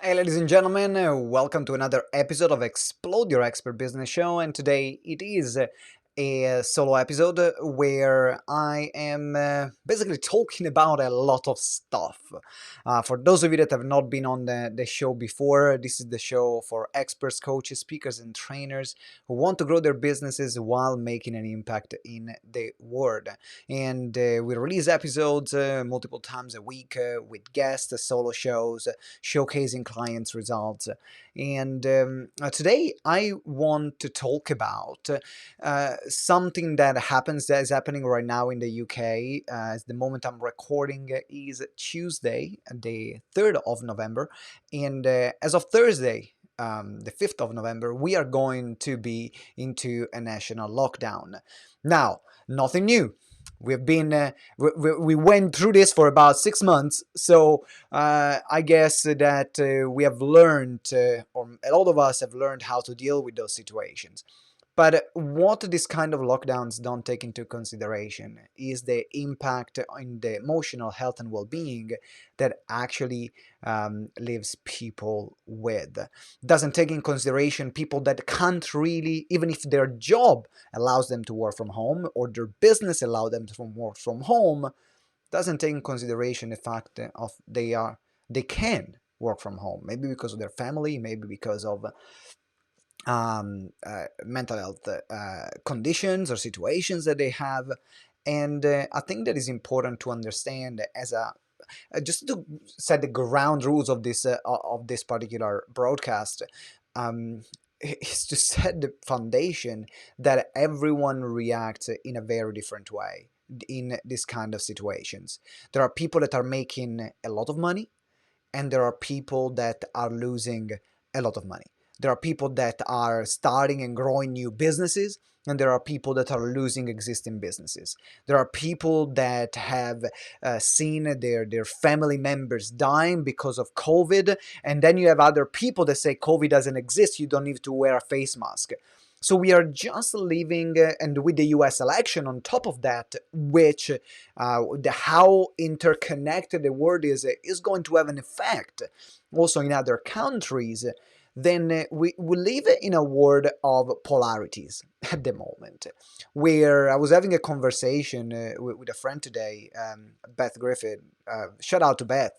Hey, ladies and gentlemen, welcome to another episode of Explode Your Expert Business Show. And today it is a solo episode where I am basically talking about a lot of stuff. For those of you that have not been on the show before, this is the show for experts, coaches, speakers, and trainers who want to grow their businesses while making an impact in the world. And we release episodes multiple times a week with guests, solo shows, showcasing clients' results. And today I want to talk about something that is happening right now in the UK. As the moment I'm recording is Tuesday, the 3rd of November, and as of Thursday, the 5th of November, we are going to be into a national lockdown. Now, nothing new. We've been we went through this for about 6 months, so I guess that we have learned, or a lot of us have learned how to deal with those situations. But what this kind of lockdowns don't take into consideration is the impact on the emotional health and well-being that actually leaves people with. Doesn't take in consideration people that can't really, even if their job allows them to work from home or their business allows them to work from home, doesn't take in consideration the fact of they can work from home. Maybe because of their family, maybe because of mental health conditions or situations that they have. And I think that is important to understand as a just to set the ground rules of this particular broadcast. Um, is to set the foundation that everyone reacts in a very different way in this kind of situations. There are people that are making a lot of money, and there are people that are losing a lot of money. There are people that are starting and growing new businesses, and there are people that are losing existing businesses. There are people that have seen their family members dying because of COVID, and then you have other people that say COVID doesn't exist, you don't need to wear a face mask. So we are just living, and with the US election on top of that, which how interconnected the world is going to have an effect also in other countries. Then we live in a world of polarities at the moment, where I was having a conversation with a friend today, Beth Griffin. Shout out to Beth,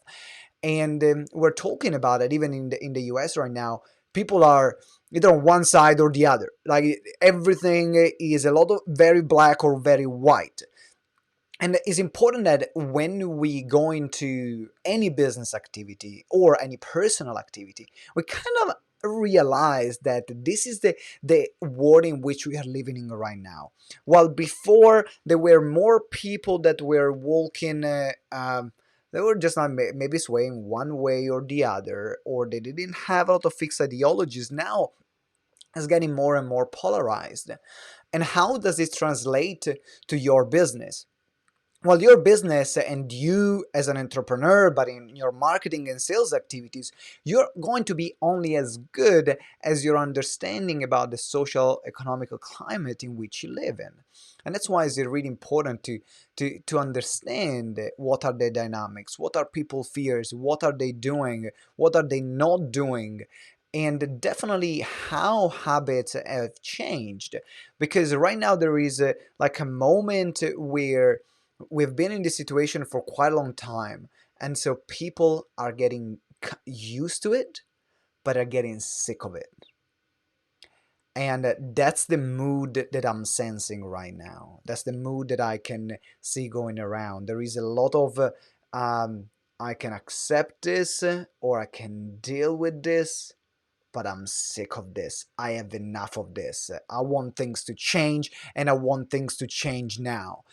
and we're talking about it. Even in the US right now, people are either on one side or the other. Like everything is a lot of very black or very white. And it's important that when we go into any business activity or any personal activity, we kind of realize that this is the world in which we are living in right now. While before there were more people that were walking, they were just not maybe swaying one way or the other, or they didn't have a lot of fixed ideologies. Now it's getting more and more polarized. And how does this translate to your business? Well, your business and you as an entrepreneur, but in your marketing and sales activities, you're going to be only as good as your understanding about the social economical climate in which you live in. And that's why it's really important to understand what are the dynamics, what are people's fears, what are they doing, what are they not doing, and definitely how habits have changed. Because right now there is like a moment where we've been in this situation for quite a long time, and so people are getting used to it, but are getting sick of it. And that's the mood that I'm sensing right now. That's the mood that I can see going around. There is a lot of I can accept this or I can deal with this, but I'm sick of this. I have enough of this. I want things to change, and I want things to change now.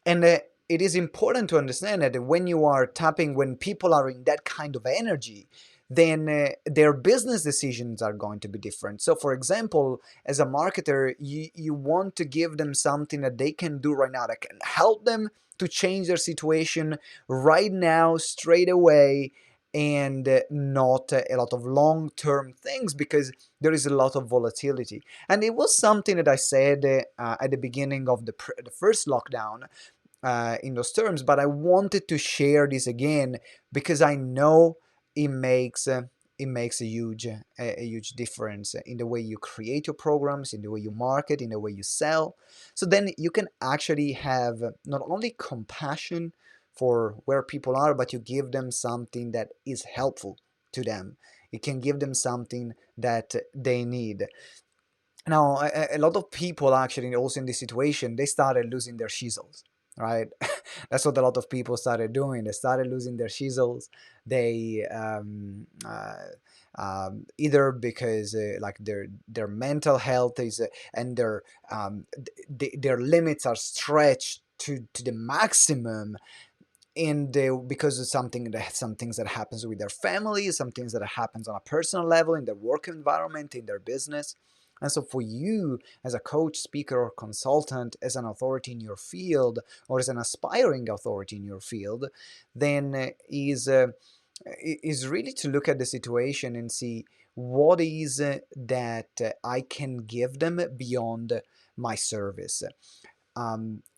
And it is important to understand that when you are tapping, when people are in that kind of energy, then their business decisions are going to be different. So, for example, as a marketer, you want to give them something that they can do right now that can help them to change their situation right now, straight away, and not a lot of long term things, because there is a lot of volatility. And it was something that I said at the beginning of the first lockdown in those terms, but I wanted to share this again because I know it makes it makes a huge difference in the way you create your programs, in the way you market, in the way you sell. So then you can actually have not only compassion for where people are, but you give them something that is helpful to them. It can give them something that they need. Now, a lot of people actually also in this situation, they started losing their shizzles, right? That's what a lot of people started doing. They started losing their shizzles. They either because like their mental health is and their limits are stretched to the maximum, and because of some things that happens with their family, some things that happens on a personal level in their work environment, in their business. And so for you as a coach, speaker, or consultant, as an authority in your field, or as an aspiring authority in your field, then is really to look at the situation and see what is that I can give them beyond my service.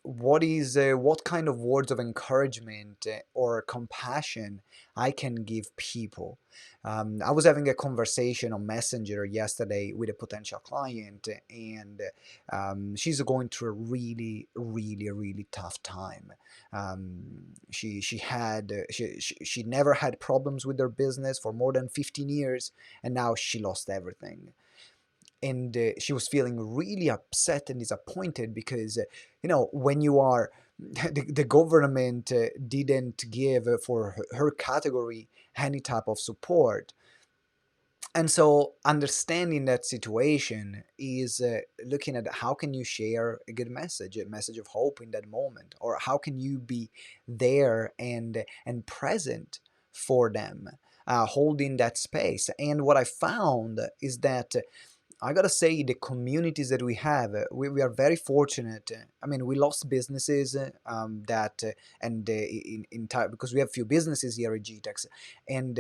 What kind of words of encouragement or compassion I can give people. I was having a conversation on Messenger yesterday with a potential client, and she's going through a really, really, really tough time. She never had problems with her business for more than 15 years, and now she lost everything. And she was feeling really upset and disappointed because when you are the government didn't give for her category any type of support. And so understanding that situation is looking at how can you share a good message, a message of hope in that moment, or how can you be there and present for them, holding that space. And what I found is that I gotta say, the communities that we have, we are very fortunate. I mean, we lost businesses that and in time, because we have few businesses here at GTeX, and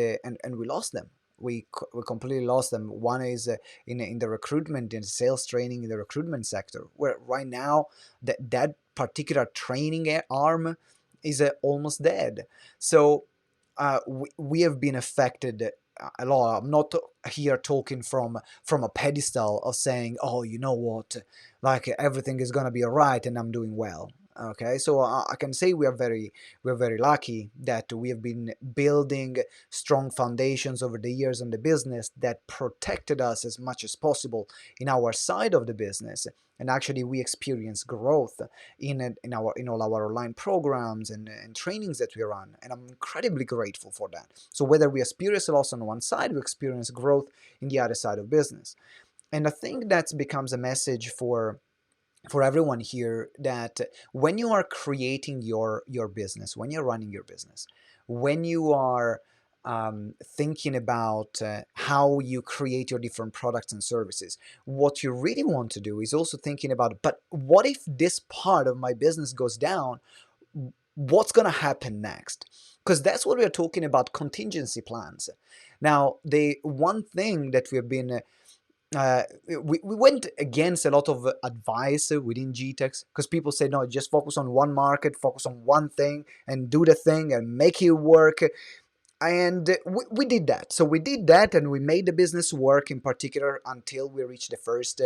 we lost them. We completely lost them. One is in the recruitment, in sales training, in the recruitment sector, where right now that particular training arm is almost dead. So we have been affected a lot. I'm not here talking from a pedestal of saying, oh, you know what, like everything is gonna be all right and I'm doing well. Okay, so I can say we're very lucky that we have been building strong foundations over the years in the business that protected us as much as possible in our side of the business. And actually we experience growth in all our online programs and trainings that we run, and I'm incredibly grateful for that. So whether we experience loss on one side, we experience growth in the other side of business. And I think that becomes a message for everyone here, that when you are creating your business, when you're running your business, when you are thinking about how you create your different products and services, what you really want to do is also thinking about, but what if this part of my business goes down? What's going to happen next? Because that's what we're talking about, contingency plans. Now, the one thing that we've been we went against a lot of advice within GTeX, because people say, no, just focus on one market, focus on one thing, and do the thing and make it work. And we did that. So we did that, and we made the business work, in particular until we reached the first,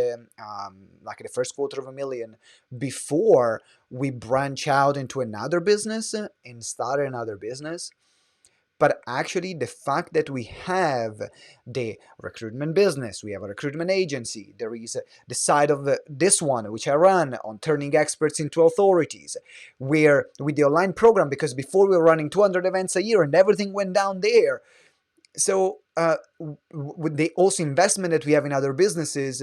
like the first $250,000, before we branch out into another business and start another business. But actually, the fact that we have the recruitment business, we have a recruitment agency, there is the side of this one, which I run on turning experts into authorities, where with the online program, because before we were running 200 events a year and everything went down there. So with the also investment that we have in other businesses,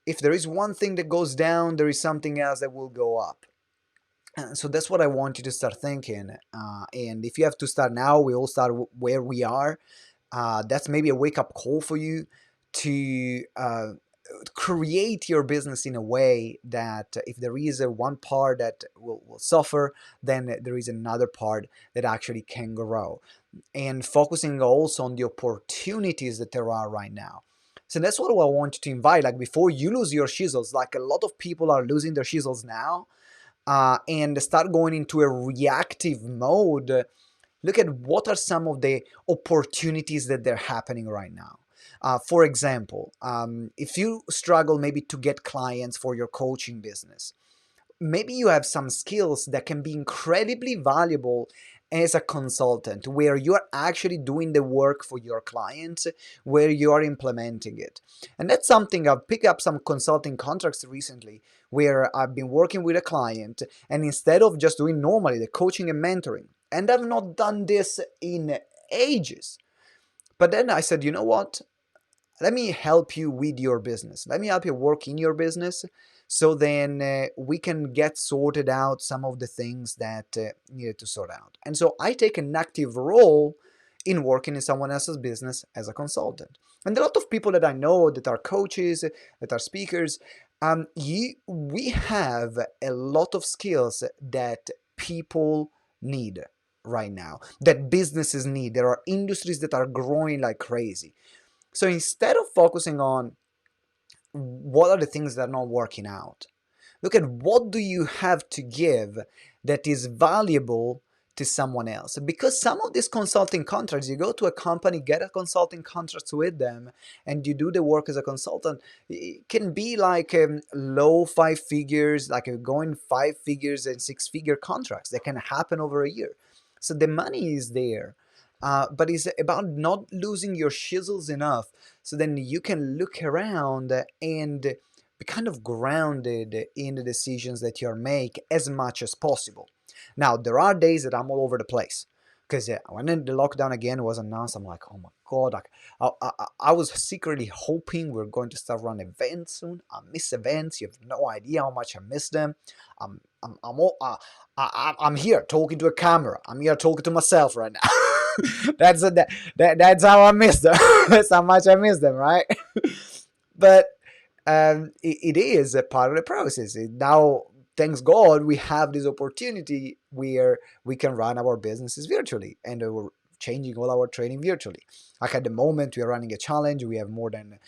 if there is one thing that goes down, there is something else that will go up. So that's what I want you to start thinking. And if you have to start now, we all start where we are. That's maybe a wake-up call for you to create your business in a way that if there is one part that will suffer, then there is another part that actually can grow. And focusing also on the opportunities that there are right now. So that's what I want you to invite. Like, before you lose your shizzles, like a lot of people are losing their shizzles now, and start going into a reactive mode, look at what are some of the opportunities that they're happening right now. For example, if you struggle maybe to get clients for your coaching business, maybe you have some skills that can be incredibly valuable as a consultant, where you are actually doing the work for your clients, where you are implementing it. And that's something I've picked up some consulting contracts recently, where I've been working with a client, and instead of just doing normally the coaching and mentoring, and I've not done this in ages, but then I said, you know what, let me help you with your business. Let me help you work in your business, so then we can get sorted out some of the things that needed to sort out. And so I take an active role in working in someone else's business as a consultant. And a lot of people that I know that are coaches, that are speakers, we have a lot of skills that people need right now, that businesses need. There are industries that are growing like crazy. So instead of focusing on what are the things that are not working out, look at what do you have to give that is valuable to someone else. Because some of these consulting contracts, you go to a company, get a consulting contract with them, and you do the work as a consultant, it can be like low five figures, like going 5 figures and 6 figure contracts that can happen over a year. So the money is there. But it's about not losing your shizzles enough, so then you can look around and be kind of grounded in the decisions that you make as much as possible. Now, there are days that I'm all over the place, because when the lockdown again was announced, I'm like, oh my god, I was secretly hoping we're going to start running events soon. I miss events. You have no idea how much I miss them. I'm here talking to a camera. I'm here talking to myself right now. That's how I miss them. That's how much I miss them, right? But it is a part of the process. Now, thanks God, we have this opportunity where we can run our businesses virtually, and we're changing all our training virtually. Like at the moment, we are running a challenge. We have more than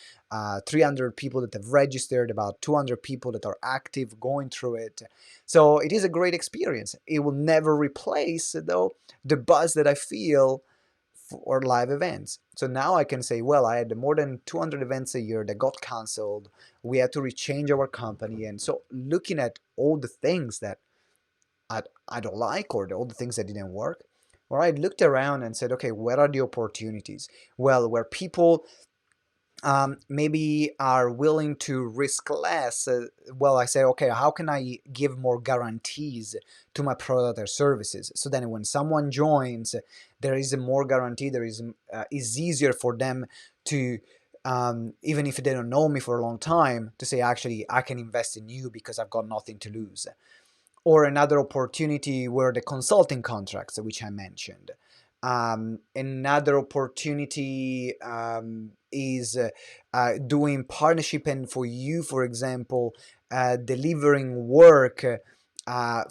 300 people that have registered, about 200 people that are active going through it. So it is a great experience. It will never replace, though, the buzz that I feel for live events. So now I can say, well, I had more than 200 events a year that got canceled. We had to rechange our company. And so looking at all the things that I don't like, or all the things that didn't work, or I looked around and said, okay, where are the opportunities? Well, where people maybe are willing to risk less. Well, I say, okay, how can I give more guarantees to my product or services, so then when someone joins, there is a more guarantee. There is easier for them to, even if they don't know me for a long time, to say, actually, I can invest in you because I've got nothing to lose. Or another opportunity were the consulting contracts, which I mentioned. Another opportunity is doing partnership, and for you, for example, delivering work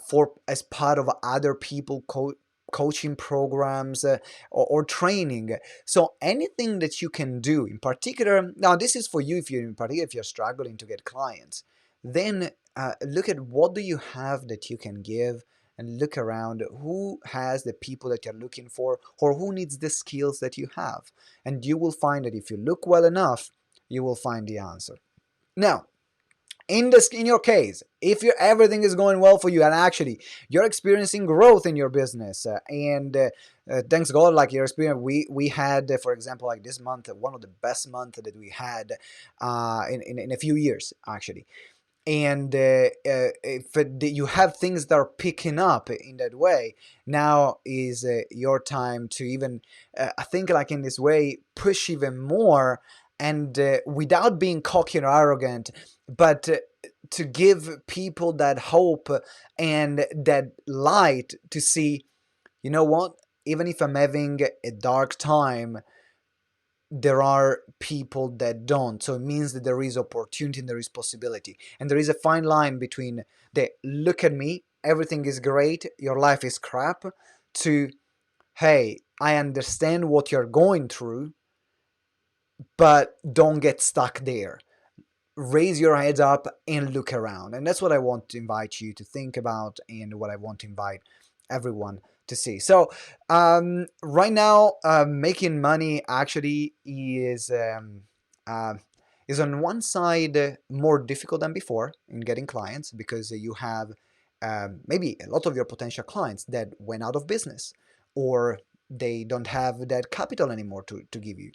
for as part of other people coaching programs or training. So anything that you can do, in particular, now this is for you if you're struggling to get clients, then look at what do you have that you can give, and look around who has the people that you're looking for, or who needs the skills that you have. And you will find that if you look well enough, you will find the answer. Now, in your case, if everything is going well for you, and actually you're experiencing growth in your business, and thanks God, like your experience, we had, for example, like this month, one of the best months that we had in a few years, actually. And if you have things that are picking up in that way, now is your time to even, I think, like in this way, push even more, and without being cocky or arrogant, but to give people that hope and that light to see, you know what, even if I'm having a dark time, there are people that don't. So it means that there is opportunity and there is possibility. And there is a fine line between the look at me, everything is great, your life is crap, to hey, I understand what you're going through, but don't get stuck there. Raise your heads up and look around. And that's what I want to invite you to think about, and what I want to invite everyone to see. So right now, making money actually uh, is on one side more difficult than before in getting clients, because you have maybe a lot of your potential clients that went out of business, or they don't have that capital anymore to give you.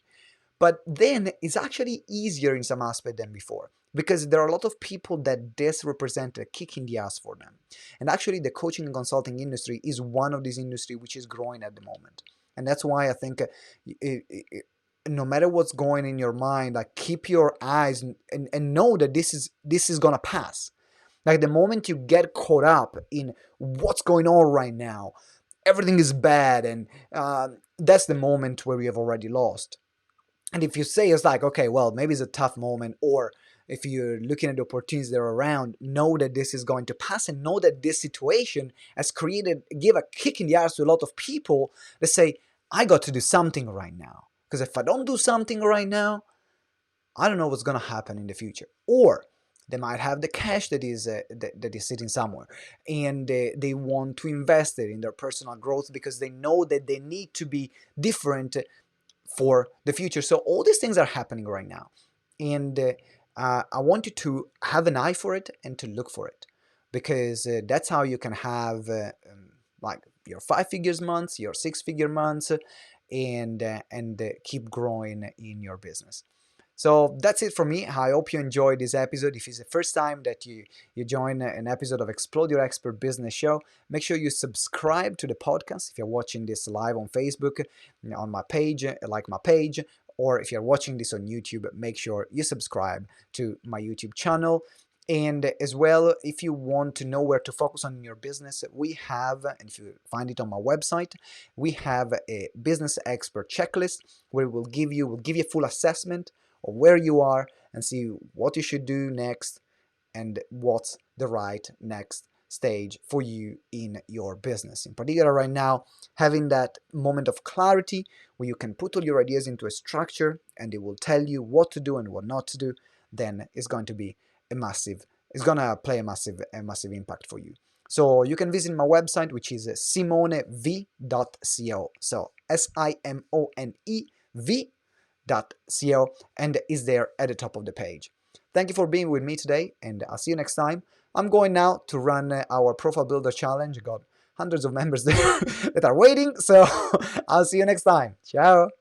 But then it's actually easier in some aspect than before, because there are a lot of people that this represent a kick in the ass for them. And actually, the coaching and consulting industry is one of these industry which is growing at the moment. And that's why I think no matter what's going in your mind, like keep your eyes and know that this is gonna pass. Like the moment you get caught up in what's going on right now, everything is bad, and that's the moment where we have already lost. And if you say it's like, okay, well, maybe it's a tough moment, or if you're looking at the opportunities that are around, know that this is going to pass, and know that this situation has give a kick in the ass to a lot of people that say, I got to do something right now. Because if I don't do something right now, I don't know what's going to happen in the future. Or they might have the cash that is sitting somewhere, and they want to invest it in their personal growth because they know that they need to be different for the future. So all these things are happening right now, and I want you to have an eye for it and to look for it, because that's how you can have like your 5 figures months, your 6 figure months, and keep growing in your business. So that's it for me. I hope you enjoyed this episode. If it's the first time that you join an episode of Explode Your Expert Business Show, make sure you subscribe to the podcast. If you're watching this live on Facebook, on my page, like my page, or if you're watching this on YouTube, make sure you subscribe to my YouTube channel. And as well, if you want to know where to focus on in your business, we have, and if you find it on my website, we have a business expert checklist where we'll give you a full assessment of where you are and see what you should do next and what's the right next stage for you in your business. In particular, right now, having that moment of clarity where you can put all your ideas into a structure and it will tell you what to do and what not to do, then it's going to be it's going to play a massive impact for you. So you can visit my website, which is simonev.co. So SIMONEV.co, and is there at the top of the page. Thank you for being with me today, and I'll see you next time. I'm going now to run our Profile Builder Challenge. I got hundreds of members there that are waiting, so I'll see you next time. Ciao!